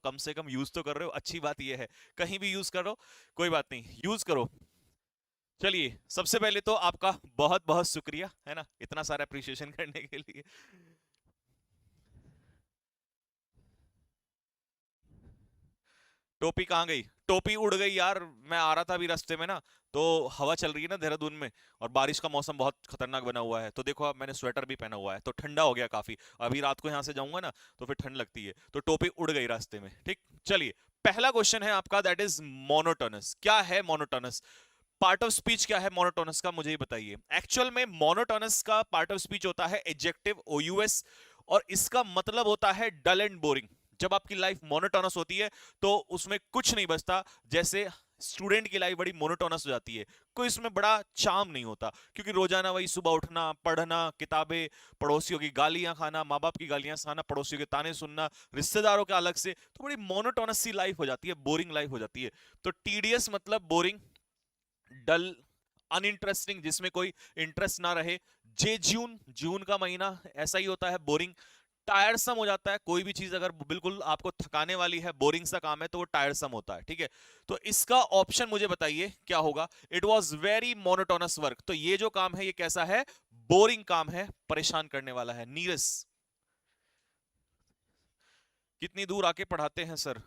कम से कम यूज तो कर रहे हो, अच्छी बात ये है। कहीं भी यूज करो कोई बात नहीं, यूज करो। चलिए, सबसे पहले तो आपका बहुत बहुत शुक्रिया, है ना, इतना सारा अप्रिशिएशन करने के लिए। टोपी कहाँ गई? टोपी उड़ गई यार। मैं आ रहा था अभी रास्ते में ना, तो हवा चल रही है ना देहरादून में, और बारिश का मौसम बहुत खतरनाक बना हुआ है, तो देखो अब मैंने स्वेटर भी पहना हुआ है, तो ठंडा हो गया काफी। अभी रात को यहाँ से जाऊंगा ना, तो फिर ठंड लगती है, तो टोपी उड़ गई रास्ते में। ठीक, चलिए, पहला क्वेश्चन है आपका, दैट इज मोनोटोनस। क्या है मोनोटोनस? पार्ट ऑफ स्पीच क्या है मोनोटोनस का, मुझे ही बताइए। एक्चुअल में मोनोटोनस का पार्ट ऑफ स्पीच होता है एडजेक्टिव, ओयूएस, और इसका मतलब होता है डल एंड बोरिंग। जब आपकी लाइफ मोनोटोनस होती है तो उसमें कुछ नहीं बचता। जैसे स्टूडेंट की लाइफ बड़ी मोनोटोनस हो जाती है, कोई इसमें बड़ा चार्म नहीं होता, क्योंकि रोजाना वही सुबह उठना, पढ़ना, किताबें, पड़ोसियों की गालियां खाना, माँ बाप की गालियां खाना, पड़ोसियों के ताने सुनना, रिश्तेदारों के अलग से, तो बड़ी मोनोटोनस सी लाइफ हो जाती है, बोरिंग लाइफ हो जाती है। तो टीडियस मतलब बोरिंग, डल, अनइंटरेस्टिंग जिसमें कोई इंटरेस्ट ना रहे। जे जून, जून का महीना ऐसा ही होता है, बोरिंग। टायरसम हो जाता है, कोई भी चीज अगर बिल्कुल आपको थकाने वाली है, बोरिंग सा काम है, तो वो टायरसम होता है। ठीक है, तो इसका ऑप्शन मुझे बताइए क्या होगा। It was very monotonous work, तो ये जो काम है ये कैसा है? बोरिंग काम है, परेशान करने वाला है। नीरस, कितनी दूर आके पढ़ाते हैं सर?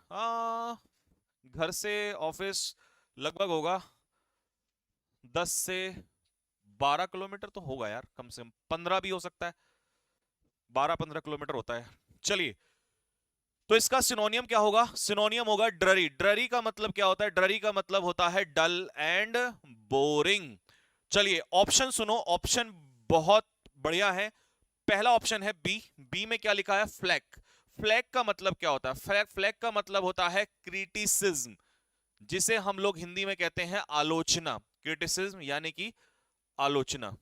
घर से ऑफिस लगभग होगा 10 से 12 किलोमीटर तो होगा यार, कम से कम 15 भी हो सकता है, 12-15 किलोमीटर होता है। चलिए, तो इसका सिनोनियम क्या होगा? सिनोनियम होगा ड्ररी। ड्ररी का मतलब क्या होता है? ड्ररी का मतलब होता है डल एंड बोरिंग। चलिए, ऑप्शन सुनो, ऑप्शन बहुत बढ़िया है। पहला ऑप्शन है बी। बी में क्या लिखा है? फ्लैक। फ्लैग का मतलब क्या होता है? फ्लैग, फ्लैग का मतलब होता है क्रिटिसिज्म, जिसे हम लोग हिंदी में कहते हैं आलोचना। क्रिटिसिज्म यानी कि आलोचना।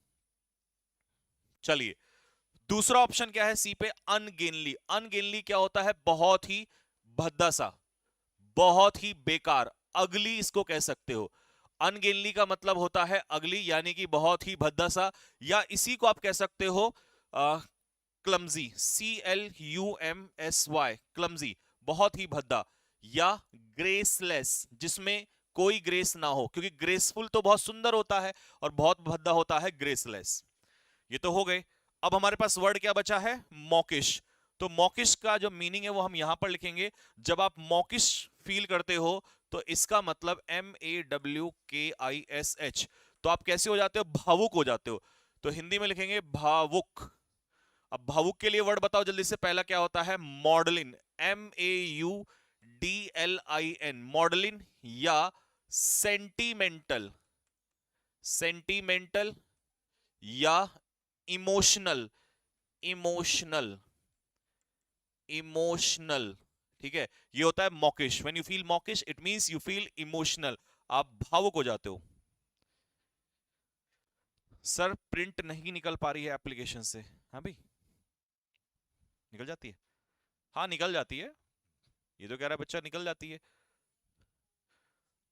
चलिए, दूसरा ऑप्शन क्या है सी पे? अनगेनली। अनगेनली क्या होता है? बहुत ही भद्दा सा, बहुत ही बेकार, अगली इसको कह सकते हो। अनगेनली का मतलब होता है अगली, यानी कि बहुत ही भद्दा सा, या इसी को आप कह सकते हो क्लमजी, CLUMSY, क्लमजी, बहुत ही भद्दा। या ग्रेसलेस, जिसमें कोई ग्रेस ना हो, क्योंकि ग्रेसफुल तो बहुत सुंदर होता है और बहुत भद्दा होता है ग्रेसलेस। ये तो हो गए। अब हमारे पास वर्ड क्या बचा है? मॉकिश। तो मॉकिश का जो मीनिंग है वो हम यहां पर लिखेंगे। जब आप मॉकिश फील करते हो तो इसका मतलब MAWKISH, तो आप कैसे हो जाते हो? भावुक हो जाते हो। तो हिंदी में लिखेंगे भावुक। अब भावुक के लिए वर्ड बताओ जल्दी से, पहला क्या होता है? Maudlin, MAUDLIN, maudlin. या सेंटिमेंटल, सेंटिमेंटल। या इमोशनल, इमोशनल, इमोशनल। ठीक है, ये होता है mawkish. When you feel mawkish it means you feel emotional, आप भावुक हो जाते हो। सर प्रिंट नहीं निकल पा रही है एप्लीकेशन से। हाँ भाई, निकल जाती है। हाँ निकल जाती है, ये तो कह रहा है बच्चा निकल जाती है।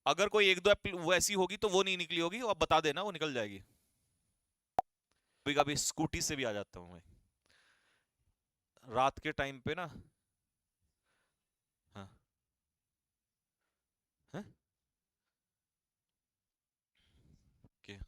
अगर कोई एक दो वो ऐसी होगी तो वो नहीं निकली होगी, आप बता देना, वो निकल जाएगी। कभी कभी स्कूटी से भी आ जाता हूँ मैं रात के टाइम पे ना। हाँ, हाँ? क्या?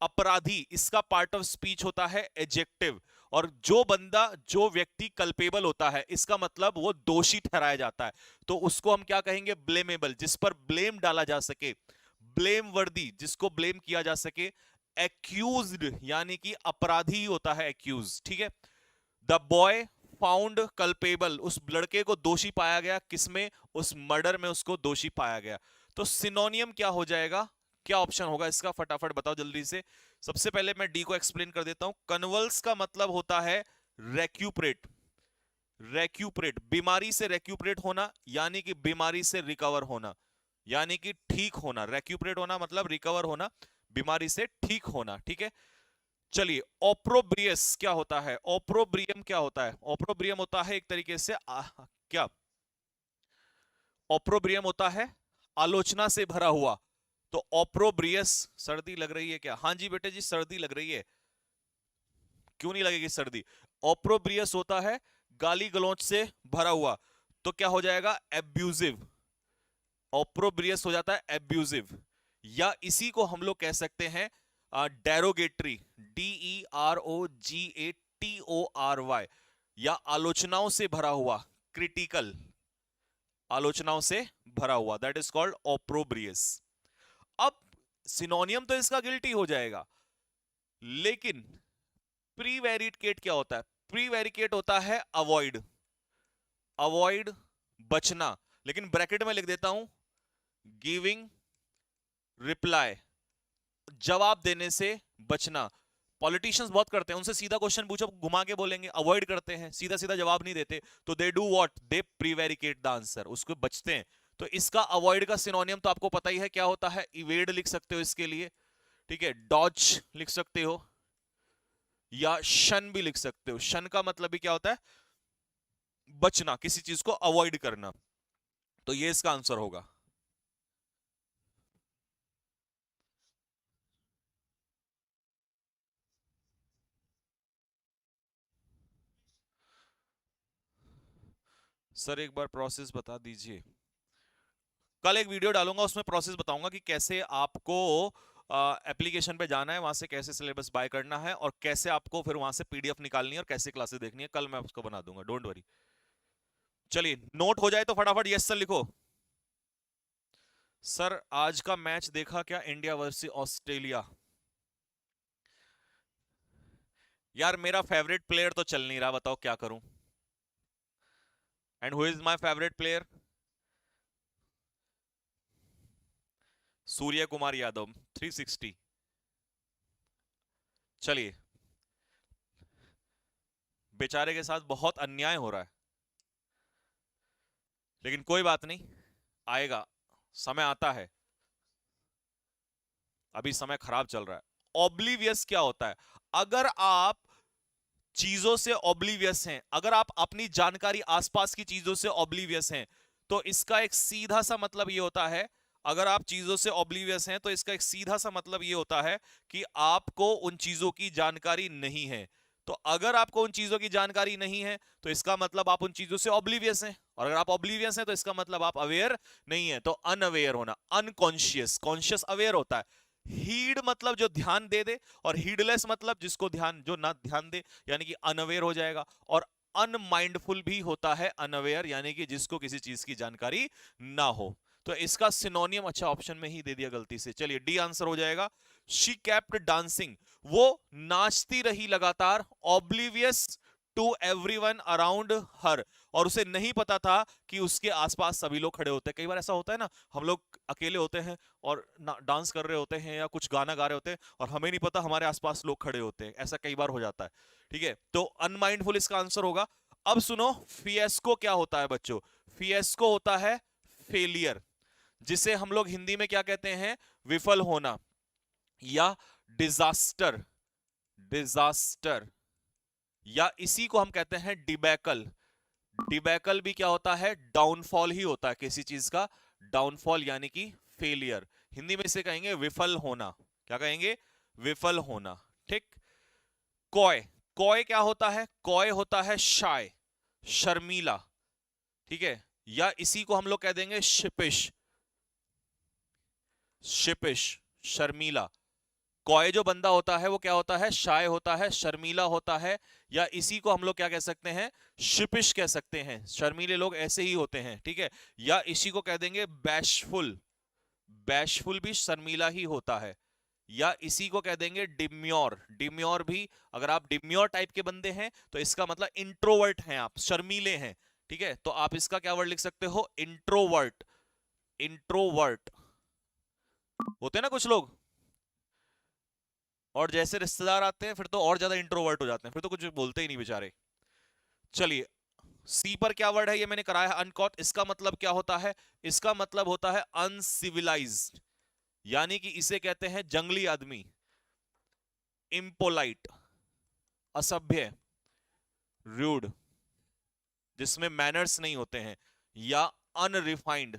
अपराधी, इसका पार्ट ऑफ स्पीच होता है एडजेक्टिव, और जो बंदा, जो व्यक्ति कल्पेबल होता है, इसका मतलब वो दोषी ठहराया जाता है, तो उसको हम क्या कहेंगे? ब्लेमेबल, जिस पर ब्लेम डाला जा सके, ब्लेम वर्दी, जिसको ब्लेम किया जा सके। एक्यूज्ड यानी कि अपराधी होता है एक्यूज। ठीक है, द बॉय फाउंड कल्पेबल, उस लड़के को दोषी पाया गया, किसमें? उस मर्डर में उसको दोषी पाया गया। तो सिनोनियम क्या हो जाएगा? क्या ऑप्शन होगा इसका, फटाफट बताओ जल्दी से। सबसे पहले मैं डी को एक्सप्लेन कर देता हूं। कन्वल्स का मतलब होता है रेक्यूपरेट। रेक्यूपरेट, बीमारी से रेक्यूपरेट होना, यानी कि बीमारी से रिकवर होना, यानी कि ठीक होना, रेक्यूपरेट होना मतलब रिकवर होना, बीमारी से ठीक होना, ठीक है। चलिए, ओप्रोब्रियस क्या होता है, ओप्रोब्रियम क्या होता है? ओप्रोब्रियम होता है एक तरीके से क्या, ओप्रोब्रियम होता है आलोचना से भरा हुआ। तो ओप्रोब्रियस, सर्दी लग रही है क्या? हाँ जी बेटे जी, सर्दी लग रही है, क्यों नहीं लगेगी सर्दी? ओप्रोब्रियस होता है गाली गलौज से भरा हुआ, तो क्या हो जाएगा? एब्यूजिव। ओप्रोब्रियस हो जाता है एब्यूजिव, या इसी को हम लोग कह सकते हैं डेरोगेटरी, DEROGATORY, या आलोचनाओं से भरा हुआ, क्रिटिकल, आलोचनाओं से भरा हुआ, दैट इज कॉल्ड ओप्रोब्रियस। अब सिनोनियम तो इसका गिल्टी हो जाएगा, लेकिन प्रीवेरिकेट क्या होता है? प्रीवेरिकेट होता है अवॉइड, अवॉइड बचना, लेकिन ब्रैकेट में लिख देता हूं गिविंग रिप्लाई, जवाब देने से बचना। पॉलिटिशियंस बहुत करते हैं, उनसे सीधा क्वेश्चन पूछो घुमा के बोलेंगे, अवॉइड करते हैं, सीधा सीधा जवाब नहीं देते, तो they do what, they prevaricate the answer, उसको बचते हैं। तो इसका अवॉइड का सिनोनियम तो आपको पता ही है क्या होता है, इवेड लिख सकते हो इसके लिए, ठीक है, डॉज लिख सकते हो, या शन भी लिख सकते हो। शन का मतलब भी क्या होता है? बचना, किसी चीज को अवॉइड करना। तो ये इसका आंसर होगा। सर एक बार प्रोसेस बता दीजिए। कल एक वीडियो डालूंगा, उसमें प्रोसेस बताऊंगा कि कैसे आपको एप्लीकेशन पे जाना है, वहां से कैसे सिलेबस बाय करना है, और कैसे आपको फिर वहां से पीडीएफ निकालनी है, और कैसे क्लासेस देखनी है। कल मैं उसको बना दूंगा, डोंट वरी। चलिए, नोट हो जाए तो फटाफट यस सर लिखो। सर आज का मैच देखा क्या, इंडिया वर्सेस ऑस्ट्रेलिया? यार मेरा फेवरेट प्लेयर तो चल नहीं रहा, बताओ क्या करूं। And who is my favourite player? Surya Kumar Yadav 360। चलिए, बेचारे के साथ बहुत अन्याय हो रहा है, लेकिन कोई बात नहीं, आएगा, समय आता है, अभी समय खराब चल रहा है। ऑब्लिवियस क्या होता है? अगर आप चीजों से ऑब्लिवियस हैं, अगर आप अपनी जानकारी आसपास की चीजों से ऑब्लिवियस हैं, तो इसका एक सीधा सा मतलब ये होता है, अगर आप चीजों से ऑब्लिवियस हैं तो इसका एक सीधा सा मतलब ये होता है कि आपको उन चीजों की जानकारी नहीं है। तो अगर आपको उन चीजों की जानकारी नहीं है, तो इसका मतलब आप उन चीजों से ऑब्लिवियस हैं, और अगर आप ऑब्लिवियस हैं तो इसका मतलब आप अवेयर नहीं है। तो अनअवेयर होना, अनकॉन्शियस, कॉन्शियस अवेयर होता है। हीड मतलब जो ध्यान दे दे, और हीडलेस मतलब जिसको ध्यान, जो ना ध्यान दे, यानी कि अनअवेयर हो जाएगा। और अनमाइंडफुल भी होता है अनअवेयर, यानी कि जिसको किसी चीज की जानकारी ना हो। तो इसका सिनोनियम अच्छा ऑप्शन में ही दे दिया गलती से। चलिए, डी आंसर हो जाएगा। शी केप्ट डांसिंग, वो नाचती रही लगातार, ऑब्लिवियस टू एवरीवन अराउंड हर, और उसे नहीं पता था कि उसके आसपास सभी लोग खड़े होते हैं। कई बार ऐसा होता है ना, हम लोग अकेले होते हैं और डांस कर रहे होते हैं या कुछ गाना गा रहे होते हैं, और हमें नहीं पता हमारे आसपास लोग खड़े होते हैं, ऐसा कई बार हो जाता है, ठीक है। तो अनमाइंडफुल इसका आंसर होगा। अब सुनो, फिएस्को क्या होता है बच्चों? फिएस्को होता है फेलियर, जिसे हम लोग हिंदी में क्या कहते हैं? विफल होना, या डिजास्टर, डिजास्टर, या इसी को हम कहते हैं डिबैकल। डिबैकल भी क्या होता है? डाउनफॉल ही होता है किसी चीज का, डाउनफॉल यानी कि फेलियर। हिंदी में इसे कहेंगे विफल होना। क्या कहेंगे? विफल होना, ठीक। कॉय, कॉय क्या होता है? कॉय होता है शाय, शर्मीला, ठीक है, या इसी को हम लोग कह देंगे शिपिश, शिपिश, शर्मीला। कॉय जो बंदा होता है वो क्या होता है? शाय होता है, शर्मीला होता है, या इसी को हम लोग क्या कह सकते हैं? शिपिश कह सकते हैं। शर्मीले लोग ऐसे ही होते हैं, ठीक है। या इसी को कह देंगे बैशफुल, बैशफुल भी शर्मीला ही होता है। या इसी को कह देंगे डिम्योर, डिम्योर भी, अगर आप डिम्योर टाइप के बंदे हैं तो इसका मतलब इंट्रोवर्ट हैं आप, शर्मीले हैं, ठीक है। तो आप इसका क्या वर्ड लिख सकते हो? इंट्रोवर्ट, इंट्रोवर्ट होते हैं ना कुछ लोग, और जैसे रिश्तेदार आते हैं फिर तो और ज्यादा इंट्रोवर्ट हो जाते हैं, फिर तो कुछ बोलते ही नहीं बेचारे। चलिए, सी पर क्या वर्ड है, ये मैंने कराया है, अनकॉट। इसका मतलब क्या होता है? इसका मतलब होता है अनसिविलाइज्ड, यानी कि इसे कहते हैं जंगली आदमी, इम्पोलाइट, असभ्य, रूड, जिसमें मैनर्स नहीं होते हैं, या अनरिफाइंड।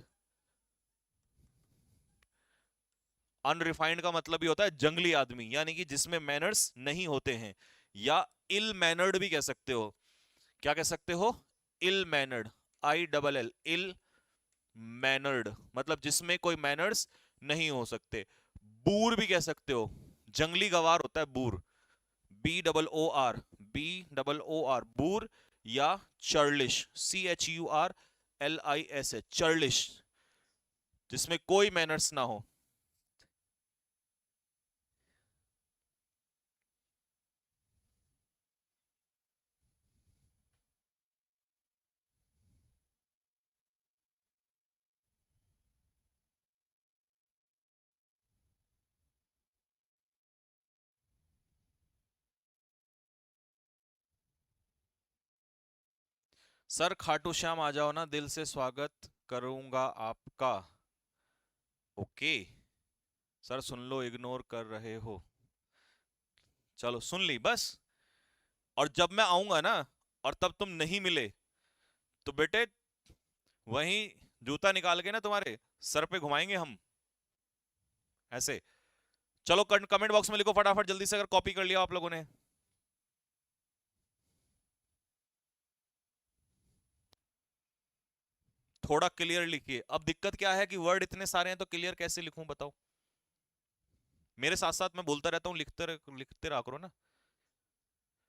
अनरिफाइंड का मतलब ही होता है जंगली आदमी, यानी कि जिसमें मैनर्स नहीं होते हैं, या इल मैनर्ड भी कह सकते हो। क्या कह सकते हो? Ill mannered, I double L, ill mannered, मतलब जिसमें कोई मैनर्स नहीं हो सकते। बूर भी कह सकते हो, जंगली गवार होता है boor, B double O R, B double O R, boor. या churlish, C H U R L I S H, churlish, जिसमें कोई मैनर्स ना हो। सर खाटू श्याम आ जाओ ना, दिल से स्वागत करूंगा आपका। ओके सर, सुन लो, इग्नोर कर रहे हो। चलो सुन ली बस। और जब मैं आऊंगा ना, और तब तुम नहीं मिले, तो बेटे वहीं जूता निकाल के ना तुम्हारे सर पे घुमाएंगे हम, ऐसे। चलो कमेंट बॉक्स में लिखो फटाफट जल्दी से, अगर कॉपी कर लिया आप लोगों ने। थोड़ा क्लियर लिखिए। अब दिक्कत क्या है कि वर्ड इतने सारे हैं, तो क्लियर कैसे लिखूं बताओ? मेरे साथ साथ मैं बोलता रहता हूँ, लिखते रहा करो ना।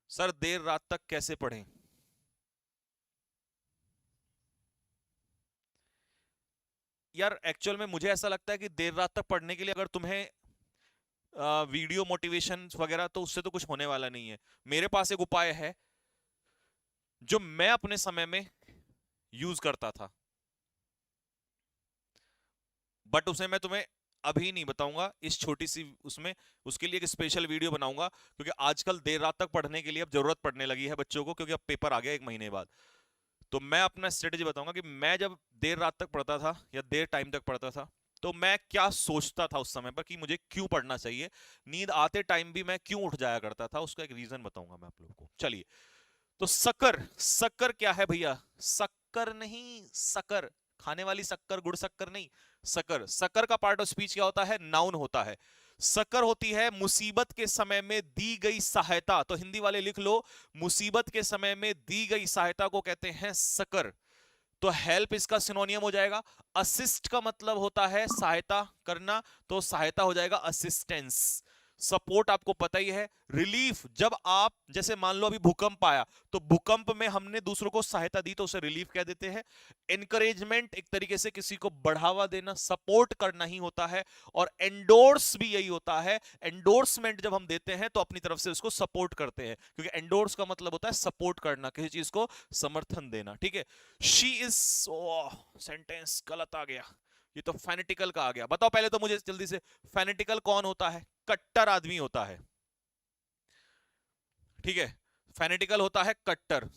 सर देर रात तक कैसे पढ़ें? यार एक्चुअल में मुझे ऐसा लगता है कि देर रात तक पढ़ने के लिए अगर तुम्हें वीडियो मोटिवेशन वगैरह, तो उससे तो कुछ होने वाला नहीं है। मेरे पास एक उपाय है जो मैं अपने समय में यूज करता था, बट उसे मैं तुम्हें अभी नहीं बताऊंगा इस छोटी सी उसमें। उसके लिए एक स्पेशल वीडियो बनाऊंगा, क्योंकि आजकल देर रात तक पढ़ने के लिए अब जरूरत पड़ने लगी है बच्चों को, क्योंकि अब पेपर आ गया एक महीने बाद। तो मैं अपना स्ट्रेटेजी बताऊंगा कि मैं जब देर रात तक पढ़ता था या देर टाइम तक पढ़ता था, तो मैं क्या सोचता था उस समय पर कि मुझे क्यों पढ़ना चाहिए। नींद आते टाइम भी मैं क्यों उठ जाया करता था, उसका एक रीजन बताऊंगा मैं आप लोगों को। चलिए, तो शक्कर, शक्कर क्या है भैया? शक्कर नहीं, शक्कर खाने वाली शक्कर, गुड़ शक्कर नहीं। शक्कर, शक्कर का पार्ट ऑफ स्पीच क्या होता है? नाउन होता है। शक्कर होती है मुसीबत के समय में दी गई सहायता। तो हिंदी वाले लिख लो, मुसीबत के समय में दी गई सहायता को कहते हैं शक्कर। तो हेल्प इसका सिनोनियम हो जाएगा। असिस्ट का मतलब होता है सहायता करना, तो सहायता हो जाएगा असिस्टेंस। सपोर्ट आपको पता ही है। रिलीफ, जब आप जैसे मान लो अभी भूकंप आया, तो भूकंप में हमने दूसरों को सहायता दी, तो उसे रिलीफ कह देते हैं। एनकरेजमेंट, एक तरीके से किसी को बढ़ावा देना, सपोर्ट करना ही होता है। और एंडोर्स भी यही होता है। एंडोर्समेंट जब हम देते हैं तो अपनी तरफ से उसको सपोर्ट करते हैं, क्योंकि एंडोर्स का मतलब होता है सपोर्ट करना, किसी चीज को समर्थन देना। ठीक है। शी इज, सेंटेंस गलत आ गया, ये तो फेनेटिकल का आ गया। बताओ पहले तो मुझे जल्दी से, फेनेटिकल कौन होता है? कट्टर आदमी होता है। ठीक है, फेनेटिकल होता है कट्टर।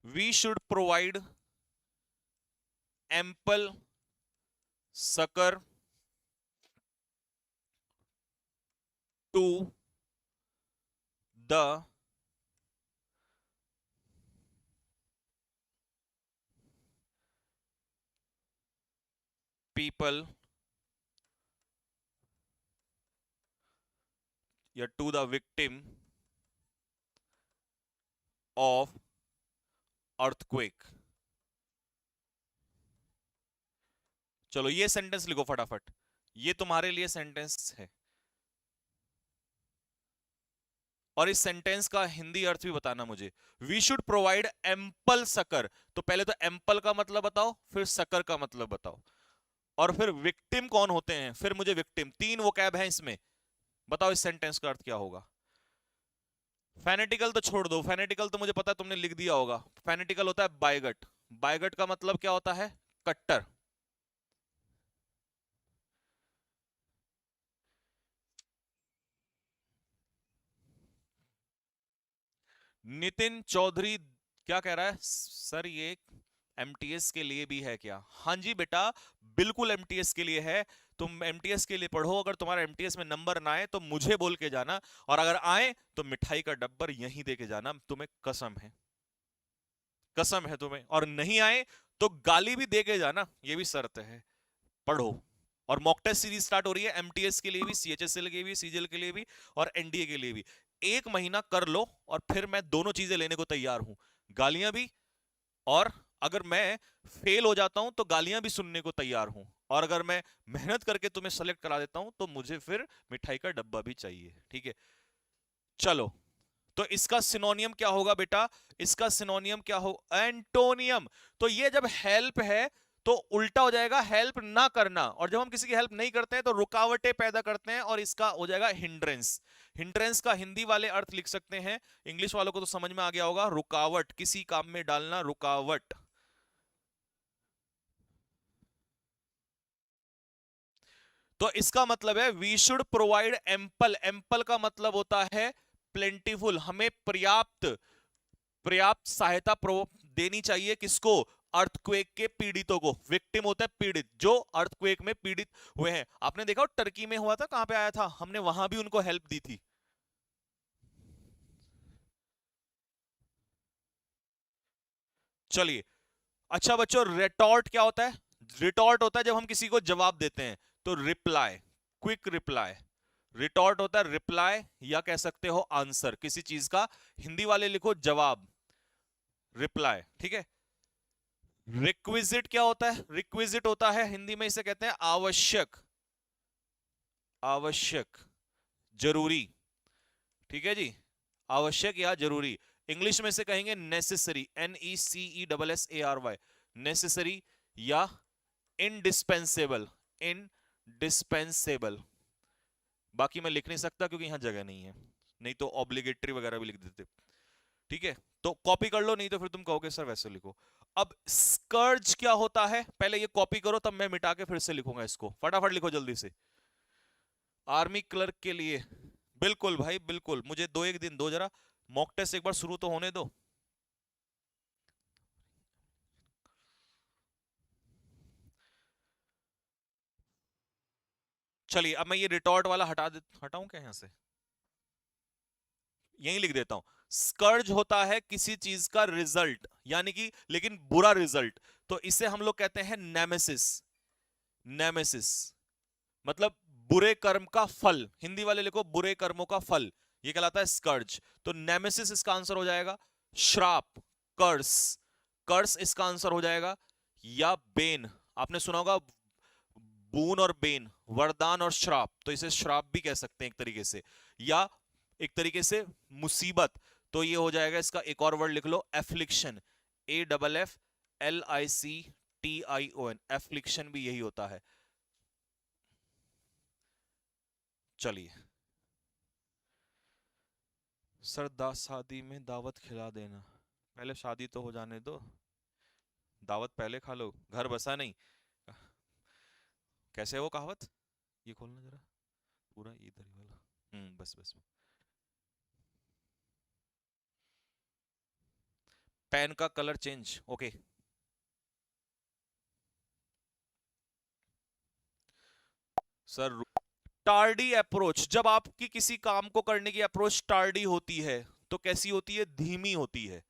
We should provide ample succor to the people, या to the victim of earthquake। चलो ये सेंटेंस लिखो फटाफट, ये तुम्हारे लिए सेंटेंस है। और इस सेंटेंस का हिंदी अर्थ भी बताना मुझे। We should provide ample succour, तो पहले तो एम्पल का मतलब बताओ, फिर सकर का मतलब बताओ, और फिर विक्टिम कौन होते हैं, फिर मुझे विक्टिम। तीन वो कैब है इसमें। बताओ इस सेंटेंस का अर्थ क्या होगा? फेनेटिकल तो छोड़ दो, फेनेटिकल तो मुझे पता है तुमने लिख दिया होगा। फेनेटिकल होता है बायगट। बायगट का मतलब क्या होता है? कट्टर। नितिन चौधरी क्या कह रहा है, सर ये एमटीएस के लिए भी है क्या? हाँ जी बेटा, बिल्कुल एमटीएस के लिए है। तुम एमटीएस के लिए पढ़ो, अगर तुम्हारा एमटीएस में नंबर ना आए तो मुझे बोल के जाना, और अगर आए तो मिठाई का डब्बर यहीं दे के जाना, तुम्हें कसम है, कसम है तुम्हें। और नहीं आए तो गाली भी दे के जाना, ये भी शर्त है। पढ़ो। और मॉक टेस्ट सीरीज स्टार्ट हो रही है एमटीएस के लिए भी, सीएचएसएल के लिए भी, सीजीएल के लिए भी, और एनडीए के लिए भी। एक महीना कर लो और फिर मैं दोनों चीजें लेने को तैयार हूं, गालियां भी, और अगर मैं फेल हो जाता हूं तो गालियां भी सुनने को तैयार हूं, और अगर मैं मेहनत करके तुम्हें सेलेक्ट करा देता हूं तो मुझे फिर मिठाई का डब्बा भी चाहिए, ठीक है? चलो, तो इसका सिनोनियम क्या होगा बेटा? इसका सिनोनियम क्या हो? एंटोनियम। तो ये जब हेल्प है तो उल्टा हो जाएगा हेल्प ना करना, और जब हम किसी की हेल्प नहीं करते हैं तो रुकावटें पैदा करते हैं, और इसका हो जाएगा हिंड्रेंस। हिंड्रेंस का हिंदी वाले अर्थ लिख सकते हैं, इंग्लिश वालों को तो समझ में आ गया होगा, रुकावट, किसी काम में डालना, रुकावट। तो इसका मतलब है we should provide ample. Ample का मतलब होता है प्लेंटीफुल, हमें पर्याप्त, पर्याप्त सहायता देनी चाहिए, किसको? अर्थक्वेक के पीड़ितों को। विक्टिम होता है पीड़ित, जो अर्थक्वेक में पीड़ित हुए हैं। आपने देखा टर्की में हुआ था, कहां पे आया था, हमने वहां भी उनको हेल्प दी थी। चलिए, अच्छा बच्चों, रिटॉर्ट क्या होता है? रिटॉर्ट होता है जब हम किसी को जवाब देते हैं, तो रिप्लाई, क्विक रिप्लाई। रिटॉर्ट होता है रिप्लाई, या कह सकते हो आंसर, किसी चीज का हिंदी वाले लिखो जवाब, रिप्लाई, ठीक है? रिक्विजिट क्या होता है? रिक्विजिट होता है हिंदी में इसे कहते हैं आवश्यक, आवश्यक, जरूरी, ठीक है जी, आवश्यक या जरूरी। इंग्लिश में से कहेंगे नेसेसरी, NECESSARY, नेसेसरी, या इनडिस्पेंसेबल, इनडिस्पेंसेबल। बाकी मैं लिख नहीं सकता क्योंकि यहां जगह नहीं है, नहीं तो ऑब्लिगेटरी वगैरह भी लिख देते, ठीक है? तो कॉपी कर लो, नहीं तो फिर तुम कहोगे सर वैसे लिखो। अब स्कर्ज क्या होता है, पहले ये कॉपी करो, तब मैं मिटा के फिर से लिखूंगा इसको, फटाफट लिखो जल्दी से। आर्मी क्लर्क के लिए, बिल्कुल भाई बिल्कुल, मुझे दो एक दिन दो जरा, मॉक टेस्ट एक बार शुरू तो होने दो। चलिए, अब मैं ये रिटॉर्ट वाला हटाऊं क्या यहां से, यही लिख देता हूं। स्कर्ज होता है किसी चीज का रिजल्ट, यानी कि लेकिन बुरा रिजल्ट, तो इसे हम लोग कहते हैं नेमेसिस। नेमेसिस मतलब बुरे कर्म का फल, हिंदी वाले लिखो बुरे कर्मों का फल, ये कहलाता है स्कर्ज। तो नेमेसिस इसका आंसर हो जाएगा। श्राप, कर्स, कर्स इसका आंसर हो जाएगा। या बेन, आपने सुना होगा बून और बेन, वरदान और श्राप, तो इसे श्राप भी कह सकते हैं एक तरीके से, या एक तरीके से मुसीबत। तो ये हो जाएगा, इसका एक और वर्ड लिख लो, एफ्लिक्शन, AFFLICTION, एफ्लिक्शन भी यही होता है। चलिए सर, शादी में दावत खिला देना, पहले शादी तो हो जाने दो, दावत पहले खा लो, घर बसा नहीं। कैसे है वो कहावत, ये खोलना जरा, पूरा इधर ही वाला, बस बस। पेन का colour change, okay. Sir, tardy approach, जब आपकी किसी काम को करने की अप्रोच टार्डी होती है तो कैसी होती है? धीमी होती है।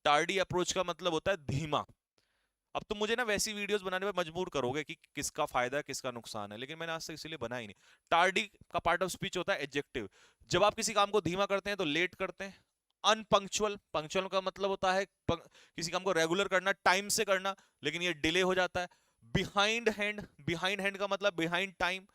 टार्डी अप्रोच का मतलब होता है धीमा। अब तुम मुझे ना वैसी वीडियोस बनाने में मजबूर करोगे कि किसका फायदा है किसका नुकसान है, लेकिन मैंने आज तक इसीलिए बना ही नहीं। टार्डी का पार्ट ऑफ स्पीच होता है एडजेक्टिव, जब आप किसी काम को धीमा करते हैं तो लेट करते हैं। अनपंक्चुअल, पंक्चुअल का मतलब होता है किसी काम को रेगुलर करना, टाइम से करना, लेकिन ये डिले हो जाता है। बिहाइंड हैंड, बिहाइंड हैंड का मतलब बिहाइंड टाइम।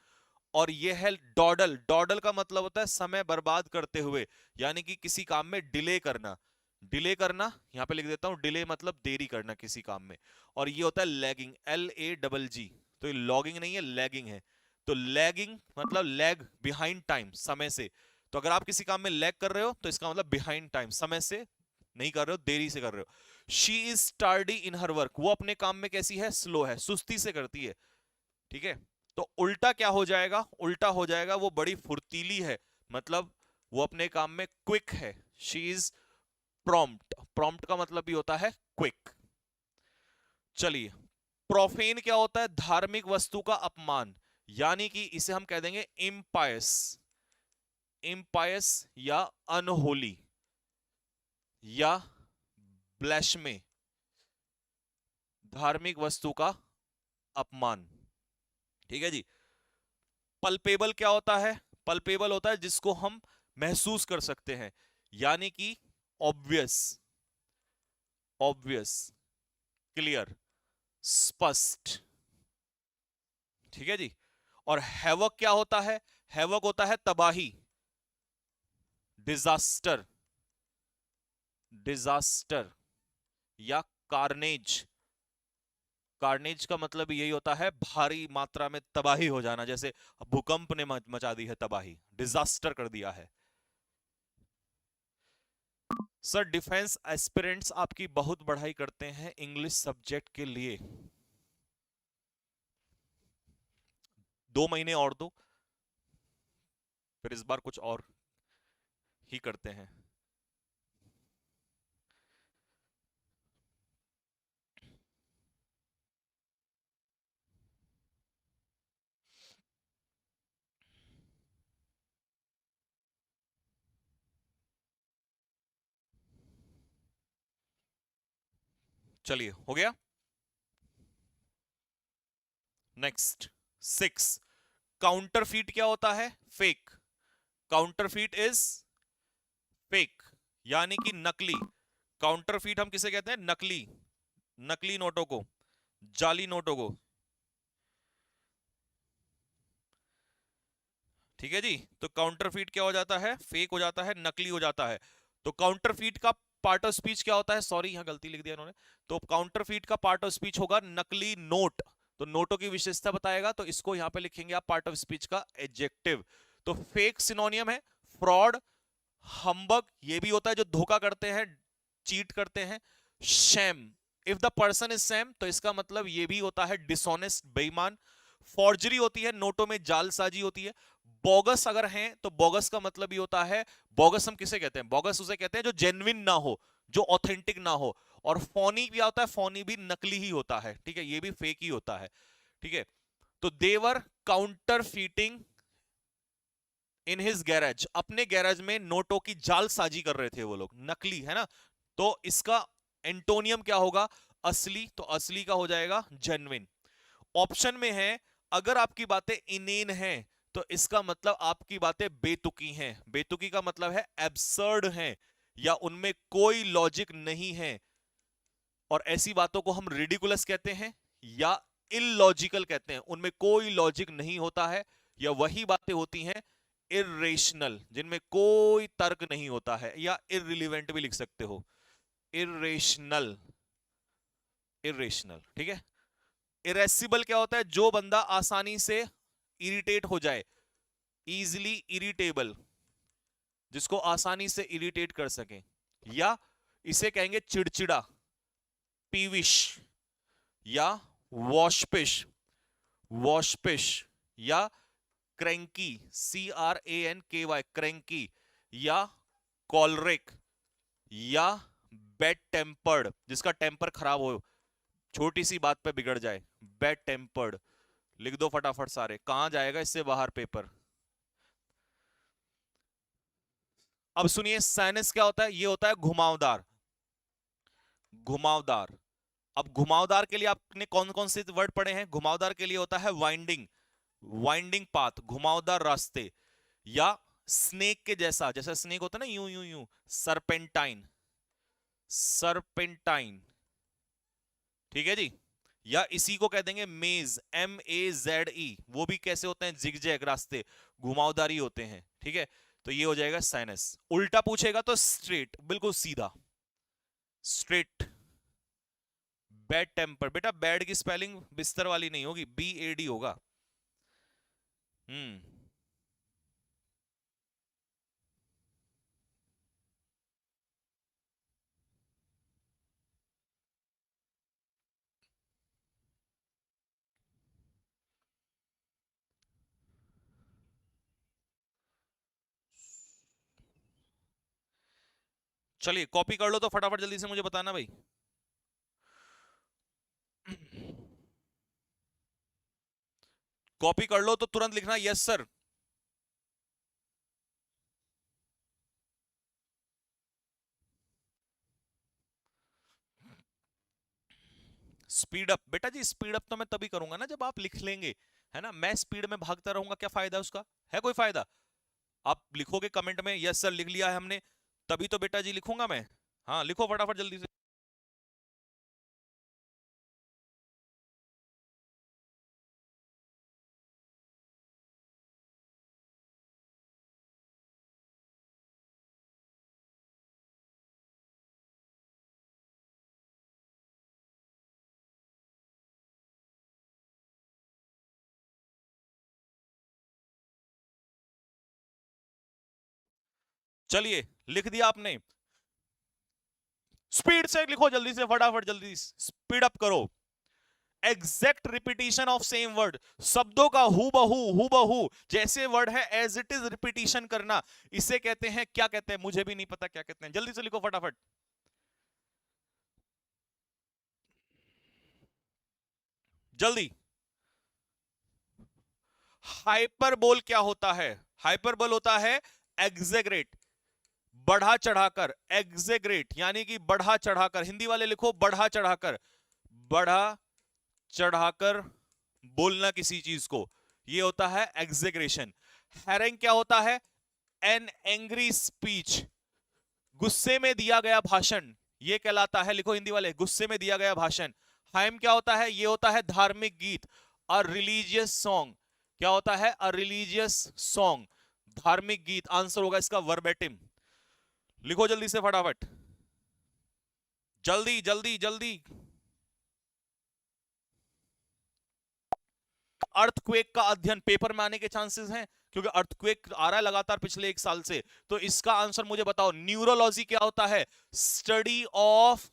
और ये है डॉडल, डॉडल का मतलब होता है समय बर्बाद करते हुए, यानी कि किसी काम में डिले करना। डिले करना, यहां पे लिख देता हूं, डिले मतलब देरी करना किसी काम में। और ये होता है लैगिंग, LAGG, तो ये लॉगिंग नहीं है, लैगिंग है। तो लैगिंग मतलब लैग, बिहाइंड टाइम, समय से। तो अगर आप किसी काम में लैग कर रहे हो तो इसका मतलब बिहाइंड टाइम, समय से नहीं कर रहे हो, देरी से कर रहे हो। She is tardy in her work, वो अपने काम में कैसी है? स्लो है, सुस्ती से करती है, ठीक है? तो उल्टा क्या हो जाएगा? उल्टा हो जाएगा वो बड़ी फुर्तीली है, मतलब वो अपने काम में क्विक है। शी इज प्रॉम्प्ट, प्रॉम्प्ट का मतलब भी होता है क्विक। चलिए, प्रोफेन क्या होता है? धार्मिक वस्तु का अपमान, यानी कि इसे हम कह देंगे इम्पायस, इम्पायस या अनहोली या ब्लैशमे, धार्मिक वस्तु का अपमान। ठीक है जी। पल्पेबल क्या होता है? पल्पेबल होता है जिसको हम महसूस कर सकते हैं, यानी कि ऑब्वियस, ऑब्वियस, क्लियर, स्पष्ट। ठीक है जी। और हैवक क्या होता है? हैवक होता है तबाही, डिजास्टर, डिजास्टर या कार्नेज। कार्नेज का मतलब यही होता है भारी मात्रा में तबाही हो जाना, जैसे भूकंप ने मचा दी है तबाही, डिजास्टर कर दिया है। सर, डिफेंस एस्पिरेंट्स आपकी बहुत बढ़ाई करते हैं इंग्लिश सब्जेक्ट के लिए, 2 महीने और दो, फिर इस बार कुछ और ही करते हैं। चलिए, हो गया। नेक्स्ट, 6, काउंटरफीट क्या होता है? फेक। काउंटरफीट इज फेक, यानी कि नकली। काउंटरफीट हम किसे कहते हैं? नकली, नकली नोटों को, जाली नोटों को। ठीक है जी। तो काउंटरफीट क्या हो जाता है? फेक हो जाता है, नकली हो जाता है। तो काउंटरफीट का पार्ट ऑफ स्पीच क्या होता है? सॉरी, यहां गलती लिख दिया इन्होंने। तो काउंटरफीट का पार्ट ऑफ स्पीच होगा नकली नोट। तो नोटों की विशेषता बताएगा, तो इसको यहां पे लिखेंगे आप पार्ट ऑफ स्पीच का एडजेक्टिव। तो फेक सिनोनियम है फ्रॉड, हम्बग, ये भी होता है जो धोखा करते हैं, चीट करते हैं। Sham, if the person is Sam, तो इसका मतलब ये भी होता है डिसऑनेस्ट, बेईमान। फॉर्जरी होती है, नोटों में जालसाजी होती है। बोगस अगर हैं तो बोगस का मतलब ही होता है, बोगस हम किसे कहते हैं? बोगस उसे कहते हैं जो जेन्युइन ना हो, जो ऑथेंटिक ना हो। और फोनी क्या होता है? फोनी भी नकली ही होता है। ठीक है, ये भी फेक ही होता है। ठीक है। तो they were counterfeiting in his garage, अपने गैरेज में नोटों की जालसाजी कर रहे थे वो लोग, नकली है ना। तो इसका एंटोनियम क्या होगा? असली। तो असली का हो जाएगा जेन्युइन। ऑप्शन में है, अगर आपकी बातें इनेन हैं तो इसका मतलब आपकी बातें बेतुकी हैं। बेतुकी का मतलब है एब्सर्ड हैं, या उनमें कोई लॉजिक नहीं है। और ऐसी बातों को हम रिडिकुलस कहते हैं या इलॉजिकल कहते हैं, उनमें कोई लॉजिक नहीं होता है। या वही बातें होती हैं इर्रेशनल, जिनमें कोई तर्क नहीं होता है, या इररिलेवेंट भी लिख सकते हो, इर्रेशनल, इर्रेशनल। ठीक है। इरेसिबल क्या होता है? जो बंदा आसानी से इरिटेट हो जाए, इजिली इरिटेबल, जिसको आसानी से इरिटेट कर सके। या इसे कहेंगे चिड़चिड़ा, पीविश, या वॉशपिश, वॉशपिश, या क्रैंकी, CRANKY, क्रैंकी, या कॉलरिक, या बैड टेम्पर्ड, जिसका टेम्पर खराब हो, छोटी सी बात पे बिगड़ जाए, बैड टेम्पर्ड। लिख दो फटाफट सारे, कहां जाएगा इससे बाहर पेपर। अब सुनिए, साइनस क्या होता है? ये होता है घुमावदार, घुमावदार। अब घुमावदार के लिए आपने कौन कौन से वर्ड पढ़े हैं? घुमावदार के लिए होता है वाइंडिंग, वाइंडिंग पाथ, घुमावदार रास्ते। या स्नेक के जैसा, जैसा स्नेक होता है ना, यूं यूं यूं, सरपेंटाइन, सरपेंटाइन। ठीक है जी। या इसी को कह देंगे मेज, MAZE, वो भी कैसे होते हैं? जिगजैग रास्ते, घुमावदारी होते हैं। ठीक है। तो ये हो जाएगा साइनस। उल्टा पूछेगा तो स्ट्रेट, बिल्कुल सीधा, स्ट्रेट। बैड टेम्पर, बेटा बैड की स्पेलिंग बिस्तर वाली नहीं होगी, BAD होगा। हम्म। चलिए कॉपी कर लो तो फटाफट जल्दी से मुझे बताना भाई। कॉपी कर लो तो तुरंत लिखना यस सर। स्पीड अप बेटा जी, स्पीड अप तो मैं तभी करूंगा ना जब आप लिख लेंगे, है ना। मैं स्पीड में भागता रहूंगा, क्या फायदा उसका, है कोई फायदा। आप लिखोगे कमेंट में यस सर लिख लिया है हमने, तभी तो बेटा जी लिखूंगा मैं। हाँ लिखो फटाफट जल्दी से। चलिए लिख दिया आपने, स्पीड से लिखो जल्दी से फटाफट, जल्दी स्पीड अप करो। Exact repetition of same word, शब्दों का हु बहू जैसे वर्ड है एज इट इज रिपीटिशन करना, इसे कहते हैं, क्या कहते हैं मुझे भी नहीं पता क्या कहते हैं, जल्दी से लिखो फटाफट जल्दी। हाइपरबोल क्या होता है, हाइपरबोल होता है एग्जेग्रेट, बढ़ा चढ़ाकर, एग्जेग्रेट यानी कि बढ़ा चढ़ाकर, हिंदी वाले लिखो बढ़ा चढ़ाकर, बढ़ा चढ़ाकर बोलना किसी चीज को, ये होता है एग्जेग्रेशन। हैरेंग क्या होता है, एन एंग्री स्पीच, गुस्से में दिया गया भाषण, ये कहलाता है, लिखो हिंदी वाले गुस्से में दिया गया भाषण। हाइम क्या होता है, ये होता है धार्मिक गीत, अ रिलीजियस सॉन्ग, क्या होता है, अ रिलीजियस सॉन्ग, धार्मिक गीत, आंसर होगा इसका वर्बेटिम। लिखो जल्दी से फटाफट, जल्दी जल्दी जल्दी। अर्थक्वेक का अध्ययन पेपर में आने के चांसेस हैं, क्योंकि अर्थक्वेक आ रहा है लगातार पिछले एक साल से, तो इसका आंसर मुझे बताओ। न्यूरोलॉजी क्या होता है, study of,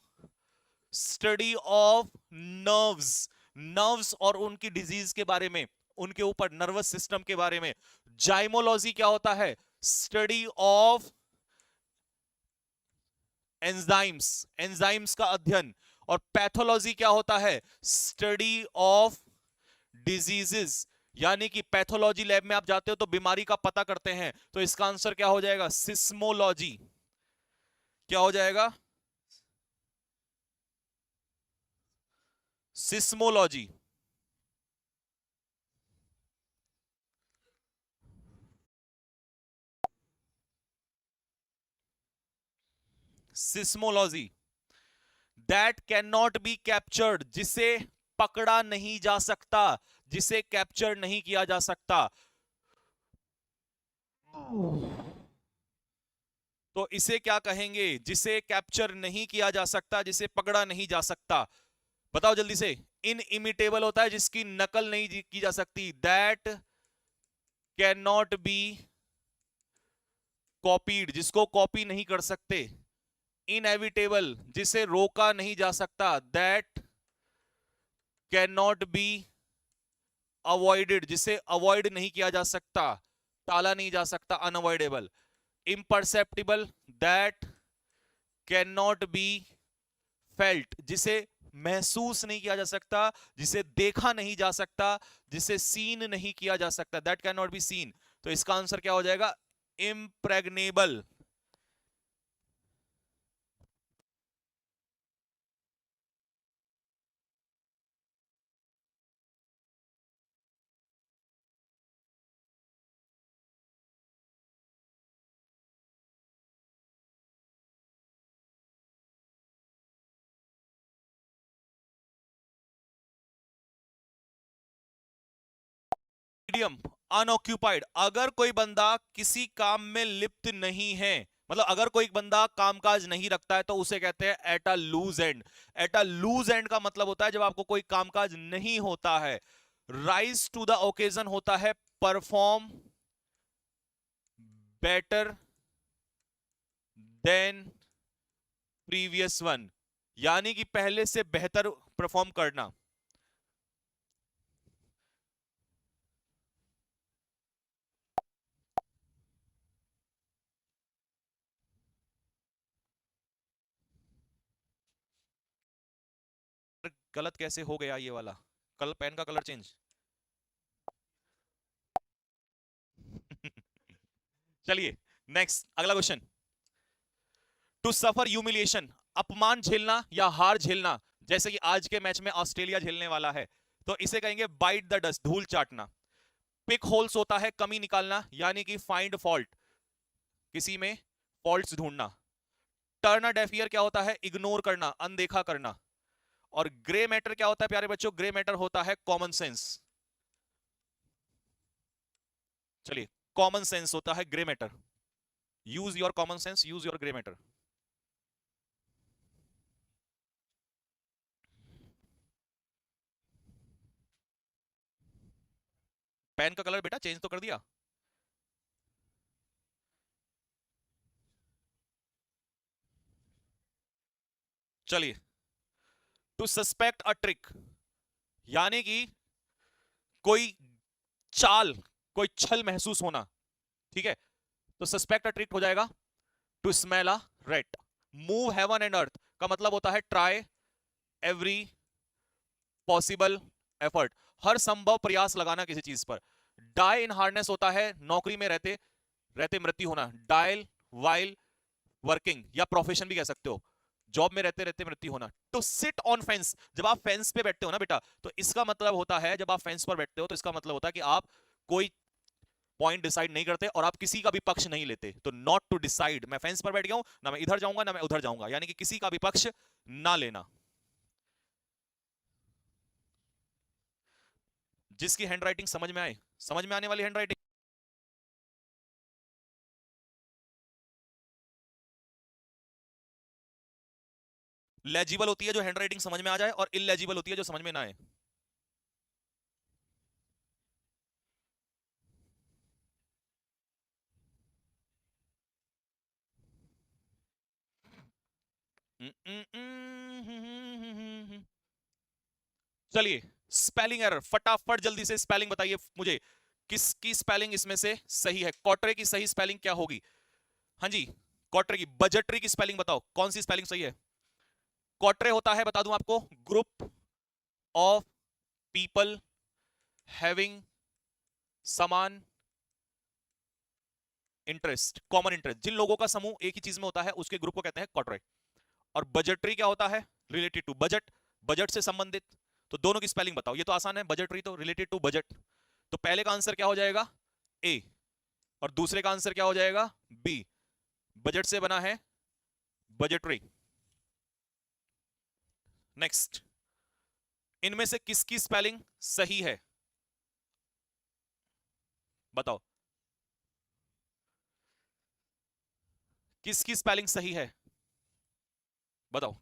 study of nerves, nerves और उनकी डिजीज के बारे में, उनके ऊपर नर्वस सिस्टम के बारे में। जाइमोलॉजी क्या होता है, स्टडी ऑफ एंजाइम्स, एंजाइम्स का अध्ययन। और पैथोलॉजी क्या होता है, स्टडी ऑफ डिजीजेस, यानी कि पैथोलॉजी लैब में आप जाते हो तो बीमारी का पता करते हैं, तो इसका आंसर क्या हो जाएगा, सिस्मोलॉजी, क्या हो जाएगा, seismology. Seismology, that can not be captured, जिसे पकड़ा नहीं जा सकता, जिसे कैप्चर नहीं किया जा सकता, तो इसे क्या कहेंगे, जिसे कैप्चर नहीं किया जा सकता, जिसे पकड़ा नहीं जा सकता, बताओ जल्दी से। इन इमिटेबल होता है जिसकी नकल नहीं की जा सकती, that can not be copied, जिसको कॉपी नहीं कर सकते। इनएविटेबल, जिसे रोका नहीं जा सकता, that can not be avoided, जिसे अवॉइड नहीं किया जा सकता, टाला नहीं जा सकता, unavoidable. Imperceptible, that can not be felt, जिसे महसूस नहीं किया जा सकता, जिसे देखा नहीं जा सकता, जिसे सीन नहीं किया जा सकता, that can not be seen, तो इसका आंसर क्या हो जाएगा, इम्प्रेग्नेबल। मीडियम, अनऑक्यूपाइड, अगर कोई बंदा किसी काम में लिप्त नहीं है, मतलब अगर कोई बंदा कामकाज नहीं रखता है तो उसे कहते हैं at a loose end. At a loose end का मतलब होता है जब आपको कोई कामकाज नहीं होता है। राइज टू द ओकेजन होता है perform better than previous one, यानी कि पहले से बेहतर परफॉर्म करना। गलत कैसे हो गया ये वाला? कल पेन का कलर चेंज। चलिए नेक्स्ट, अगला क्वेश्चन। टू सफर ह्यूमिलिएशन, अपमान झेलना या हार झेलना, जैसे कि आज के मैच में ऑस्ट्रेलिया झेलने वाला है, तो इसे कहेंगे बाइट द डस्ट, धूल चाटना। पिक होल्स होता है कमी निकालना, यानी कि फाइंड फॉल्ट, किसी में फॉल्ट्स ढूंढना। टर्न अ डेफ ईयर क्या होता है? इग्नोर करना, अनदेखा करना। और ग्रे मैटर क्या होता है प्यारे बच्चों? ग्रे मैटर होता है कॉमन सेंस। चलिए, कॉमन सेंस होता है grey matter. Use your common sense, use your grey matter. Pen का कलर बेटा चेंज तो कर दिया। चलिए, टू सस्पेक्ट अ ट्रिक, यानी कि कोई चाल, कोई छल महसूस होना, ठीक है, तो सस्पेक्ट अ ट्रिक हो जाएगा to smell a rat. Move heaven and earth का मतलब होता है ट्राई एवरी पॉसिबल एफर्ट, हर संभव प्रयास लगाना किसी चीज पर। डाई इन हार्नेस होता है नौकरी में रहते रहते मृत्यु होना, डायल वाइल वर्किंग, या प्रोफेशन भी कह सकते हो, जॉब में रहते रहते मृत्यु होना। टू सिट ऑन फेंस, जब आप फेंस पे बैठते हो ना बेटा, तो इसका मतलब होता है, जब आप फेंस पर बैठते हो तो इसका मतलब होता है कि आप कोई पॉइंट डिसाइड नहीं करते और आप किसी का भी पक्ष नहीं लेते। तो नॉट टू डिसाइड, मैं फेंस पर बैठ गया हूं ना, मैं इधर जाऊंगा ना मैं उधर जाऊंगा, यानी कि किसी का भी पक्ष ना लेना। जिसकी हैंडराइटिंग समझ में आए, समझ में आने वाली हैंडराइटिंग। लेजिबल होती है जो हैंडराइटिंग समझ में आ जाए, और इलेजिबल होती है जो समझ में ना आए। चलिए, स्पेलिंग एरर, फटाफट जल्दी से स्पेलिंग बताइए मुझे, किसकी स्पेलिंग इसमें से सही है? कॉटरे की सही स्पेलिंग क्या होगी? हाँ जी, कॉटरे की। बजटरी की स्पेलिंग बताओ, कौन सी स्पेलिंग सही है? कॉटरे होता है, बता दूं आपको, ग्रुप ऑफ पीपल हैविंग समान इंटरेस्ट, कॉमन इंटरेस्ट, जिन लोगों का समूह एक ही चीज में होता है उसके ग्रुप को कहते हैं कॉटरे। और बजटरी क्या होता है? रिलेटेड टू बजट, बजट से संबंधित। तो दोनों की स्पेलिंग बताओ, ये तो आसान है, बजटरी तो रिलेटेड टू बजट। तो पहले का आंसर क्या हो जाएगा? ए। और दूसरे का आंसर क्या हो जाएगा? बी। बजट से बना है बजटरी। नेक्स्ट, इनमें से किसकी स्पेलिंग सही है? बताओ, किसकी स्पेलिंग सही है? बताओ।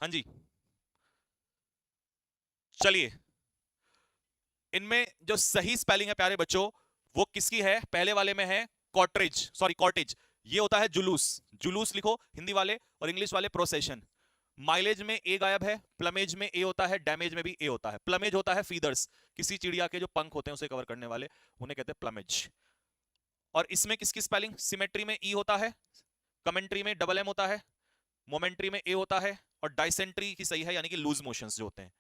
हाँ जी, चलिए, इनमें जो सही स्पेलिंग है प्यारे बच्चों, वो किसकी है? पहले वाले में है कॉटरेज, सॉरी कॉटेज, ये होता है जुलूस। जुलूस लिखो हिंदी वाले, और इंग्लिश वाले प्रोसेशन। माइलेज में ए गायब है, प्लमेज में ए होता है, डैमेज में भी ए होता है। प्लमेज होता है फीदर्स, किसी चिड़िया के जो पंख होते हैं उसे कवर करने वाले, उन्हें कहते हैं प्लमेज। और इसमें किसकी स्पेलिंग? सिमेट्री में ई होता है, कमेंट्री में डबल एम होता है, मोमेंट्री में ए होता है, और डाइसेंट्री की सही है, यानी कि लूज मोशंस जो होते हैं।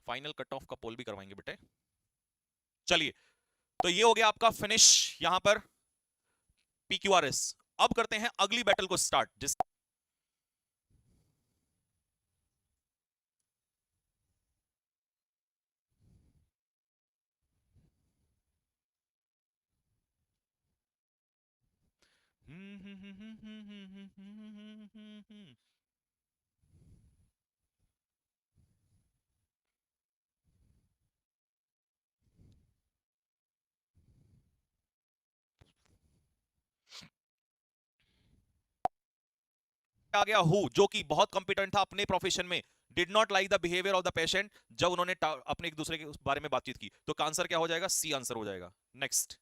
फाइनल कट ऑफ का पोल भी करवाएंगे बेटे। चलिए, तो ये हो गया आपका फिनिश यहां पर PQRS। अब करते हैं अगली बैटल को स्टार्ट, जिस आ गया हु, जो कि बहुत कॉम्पिटेंट था अपने प्रोफेशन में, did not like the behaviour of the patient, जब उन्होंने अपने एक दूसरे के बारे में बातचीत की। तो आंसर क्या हो जाएगा? सी आंसर हो जाएगा। Next,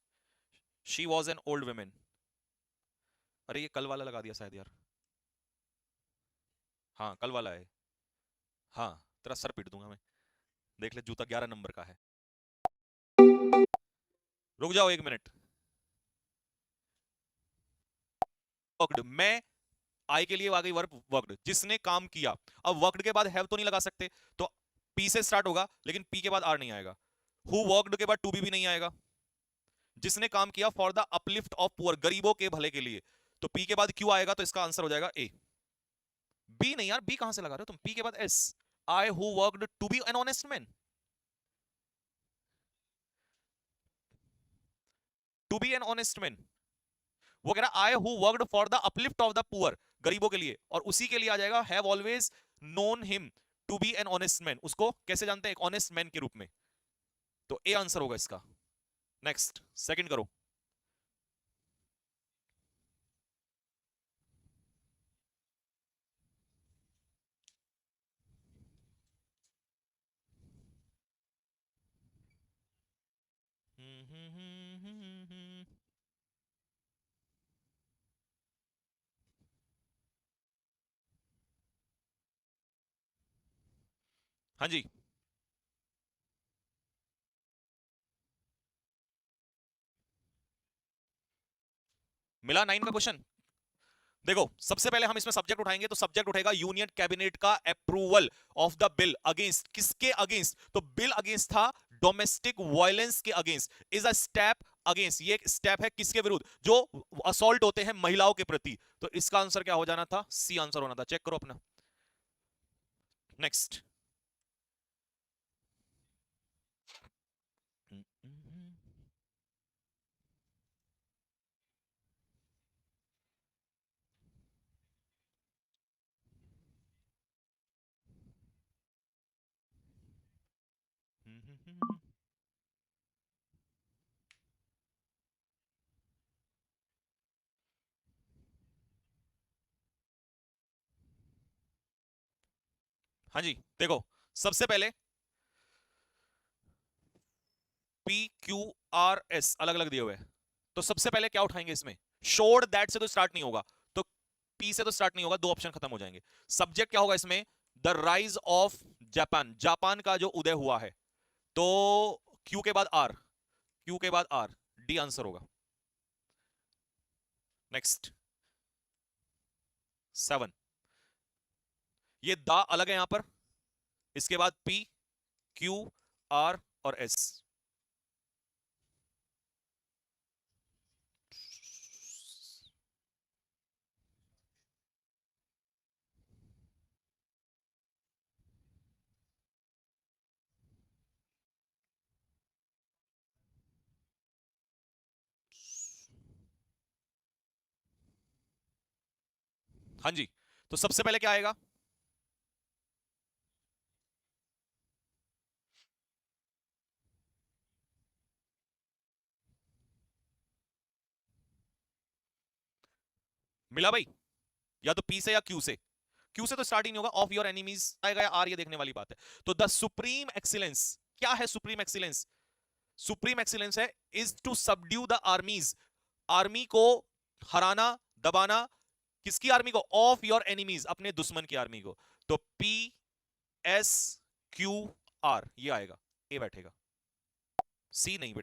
she was an old women. अरे ये कल वाला लगा दिया शायद यार। हाँ कल वाला है। हाँ, तेरा सर पीट दूंगा मैं, देख ले, जूता 11 नंबर का है। रुक जाओ 1 मिनट। वर्कड, मैं आई के लिए आ गई वर्ब वर्कड, जिसने काम किया। अब वर्कड के बाद हैव तो नहीं लगा सकते, तो पी से स्टार्ट होगा, लेकिन पी के बाद आर नहीं आएगा। हु वर्कड के बाद टू बी भी नहीं आएगा। जिसने काम किया for the uplift of poor, गरीबों के भले के लिए, तो पी के बाद क्यू आएगा, तो इसका आंसर हो जाएगा ए। बी नहीं यार, बी कहां से लगा रहे हो तुम, पी के बाद S. I who worked to be an honest man, to be an honest man. वो कह रहा I who worked for the uplift of the poor, गरीबों के लिए, और उसी के लिए आ जाएगा have always known him to be an honest man. उसको कैसे जानते हैं, एक ऑनेस्ट मैन के रूप में। तो ए आंसर होगा इसका। नेक्स्ट, सेकंड करो। हाँ जी, मिला 9 का क्वेश्चन। देखो, सबसे पहले हम इसमें सब्जेक्ट उठाएंगे, तो सब्जेक्ट उठेगा यूनियन कैबिनेट का approval of the bill against, किसके अगेंस्ट, तो बिल अगेंस्ट था डोमेस्टिक वायलेंस के against, is a step against, ये एक स्टेप है किसके विरुद्ध, जो असॉल्ट होते हैं महिलाओं के प्रति। तो इसका आंसर क्या हो जाना था, सी आंसर होना था। चेक करो अपना। नेक्स्ट। हाँ जी, देखो, सबसे पहले पी क्यू आर एस अलग अलग दिए हुए हैं, तो सबसे पहले क्या उठाएंगे इसमें, शोड दैट से तो स्टार्ट नहीं होगा, तो पी से तो स्टार्ट नहीं होगा, दो ऑप्शन खत्म हो जाएंगे। सब्जेक्ट क्या होगा इसमें, the rise of Japan, Japan का जो उदय हुआ है, तो क्यू के बाद आर, क्यू के बाद आर, डी आंसर होगा। नेक्स्ट, 7, ये द अलग है यहां पर, इसके बाद पी क्यू आर और एस। हाँ जी, तो सबसे पहले क्या आएगा, मिला भाई, या तो पी से या क्यू से, क्यू से तो स्टार्ट ही नहीं होगा, ऑफ योर एनिमीज आएगा या आर, ये देखने वाली बात है। तो द सुप्रीम एक्सीलेंस, क्या है सुप्रीम एक्सीलेंस, सुप्रीम एक्सीलेंस है is to subdue the armies, army को हराना, दबाना, किसकी आर्मी को, ऑफ योर एनिमीज, अपने दुश्मन की आर्मी को। तो पी एस क्यू आर ये आएगा, ए बैठेगा, सी नहीं बैठेगा।